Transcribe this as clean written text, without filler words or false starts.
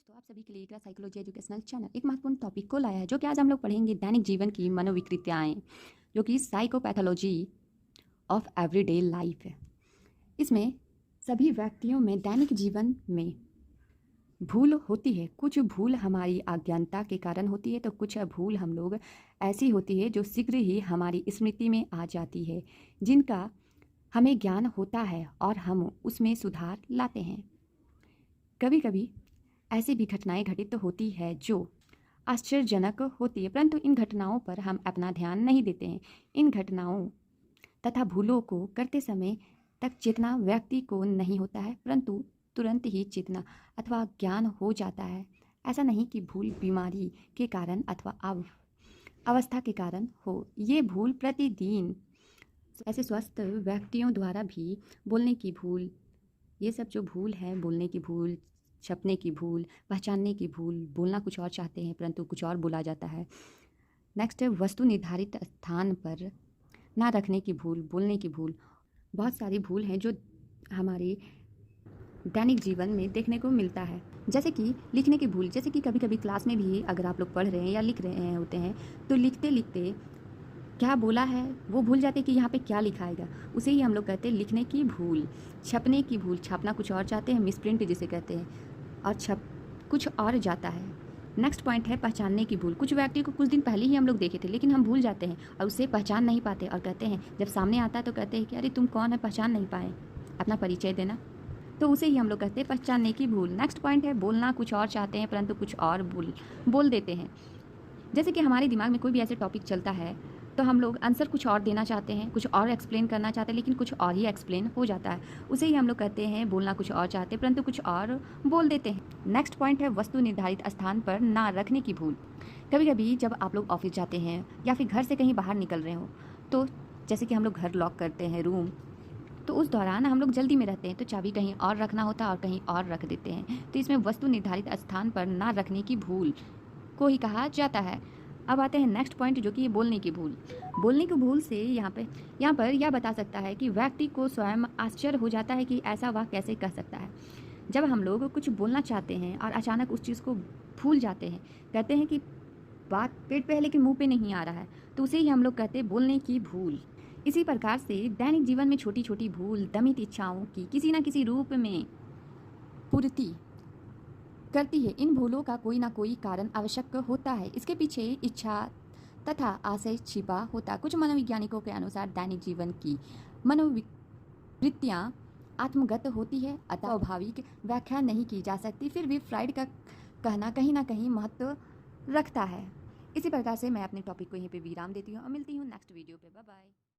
दोस्तों, आप सभी के लिए एक साइकोलॉजी एजुकेशनल चैनल एक महत्वपूर्ण टॉपिक को लाया है, जो कि आज हम लोग पढ़ेंगे दैनिक जीवन की मनोविकृतियाएं, जो कि साइकोपैथोलॉजी ऑफ एवरीडे लाइफ है। इसमें सभी व्यक्तियों में दैनिक जीवन में भूल होती है। कुछ भूल हमारी अज्ञानता के कारण होती है, तो कुछ भूल हम लोग ऐसी होती है जो शीघ्र ही हमारी स्मृति में आ जाती है, जिनका हमें ज्ञान होता है और हम उसमें सुधार लाते हैं। कभी कभी ऐसी भी घटनाएं घटित तो होती है जो आश्चर्यजनक होती है, परंतु इन घटनाओं पर हम अपना ध्यान नहीं देते हैं। इन घटनाओं तथा भूलों को करते समय तक चेतना व्यक्ति को नहीं होता है, परंतु तुरंत ही चेतना अथवा ज्ञान हो जाता है। ऐसा नहीं कि भूल बीमारी के कारण अथवा अवस्था के कारण हो। ये भूल प्रतिदिन ऐसे स्वस्थ व्यक्तियों द्वारा भी बोलने की भूल, ये सब जो भूल है, बोलने की भूल, छपने की भूल, पहचानने की भूल, बोलना कुछ और चाहते हैं परंतु कुछ और बोला जाता है। नेक्स्ट है वस्तु निर्धारित स्थान पर ना रखने की भूल, बोलने की भूल। बहुत सारी भूल हैं जो हमारे दैनिक जीवन में देखने को मिलता है, जैसे कि लिखने की भूल। जैसे कि कभी कभी क्लास में भी अगर आप लोग पढ़ रहे हैं या लिख रहे होते हैं, तो लिखते लिखते क्या बोला है वो भूल जाते कि यहाँ पे क्या लिखा आएगा, उसे ही हम लोग कहते हैं लिखने की भूल। छपने की भूल, छापना कुछ और चाहते हैं, मिसप्रिंट जिसे कहते हैं, और छप कुछ और जाता है। नेक्स्ट पॉइंट है पहचानने की भूल। कुछ व्यक्ति को कुछ दिन पहले ही हम लोग देखे थे, लेकिन हम भूल जाते हैं और उसे पहचान नहीं पाते, और कहते हैं जब सामने आता है तो कहते हैं कि अरे तुम कौन है, पहचान नहीं पाए, अपना परिचय देना। तो उसे ही हम लोग कहते हैं पहचानने की भूल। नेक्स्ट पॉइंट है बोलना कुछ और चाहते हैं परंतु कुछ और बोल देते हैं। जैसे कि हमारे दिमाग में कोई भी ऐसे टॉपिक चलता है तो हम लोग आंसर कुछ और देना चाहते हैं, कुछ और एक्सप्लेन करना चाहते हैं, लेकिन कुछ और ही एक्सप्लेन हो जाता है। उसे ही हम लोग कहते हैं बोलना कुछ और चाहते हैं परंतु कुछ और बोल देते हैं। नेक्स्ट पॉइंट है वस्तु निर्धारित स्थान पर ना रखने की भूल। कभी कभी जब आप लोग ऑफिस जाते हैं या फिर घर से कहीं बाहर निकल रहे हो, तो जैसे कि हम लोग घर लॉक करते हैं रूम, तो उस दौरान हम लोग जल्दी में रहते हैं, तो चाबी कहीं और रखना होता है और कहीं और रख देते हैं। तो इसमें वस्तु निर्धारित स्थान पर ना रखने की भूल को ही कहा जाता है। अब आते हैं नेक्स्ट पॉइंट, जो कि बोलने की भूल। बोलने की भूल से यहाँ पर यह बता सकता है कि व्यक्ति को स्वयं आश्चर्य हो जाता है कि ऐसा वह कैसे कह सकता है। जब हम लोग कुछ बोलना चाहते हैं और अचानक उस चीज़ को भूल जाते हैं, कहते हैं कि बात पेट पे है लेकिन मुंह पे नहीं आ रहा है, तो उसे ही हम लोग कहते हैं बोलने की भूल। इसी प्रकार से दैनिक जीवन में छोटी छोटी भूल दमित इच्छाओं की किसी न किसी रूप में पूर्ति करती है। इन भूलों का कोई ना कोई कारण आवश्यक होता है, इसके पीछे इच्छा तथा आशय छिपा होता। कुछ मनोवैज्ञानिकों के अनुसार दैनिक जीवन की मनोवृत्तियाँ आत्मगत होती है, अतः स्वाभाविक व्याख्या नहीं की जा सकती। फिर भी फ्राइड का कहना कहीं ना कहीं महत्व रखता है। इसी प्रकार से मैं अपने टॉपिक को यहीं पे विराम देती हूँ और मिलती हूँ नेक्स्ट वीडियो पे। Bye bye.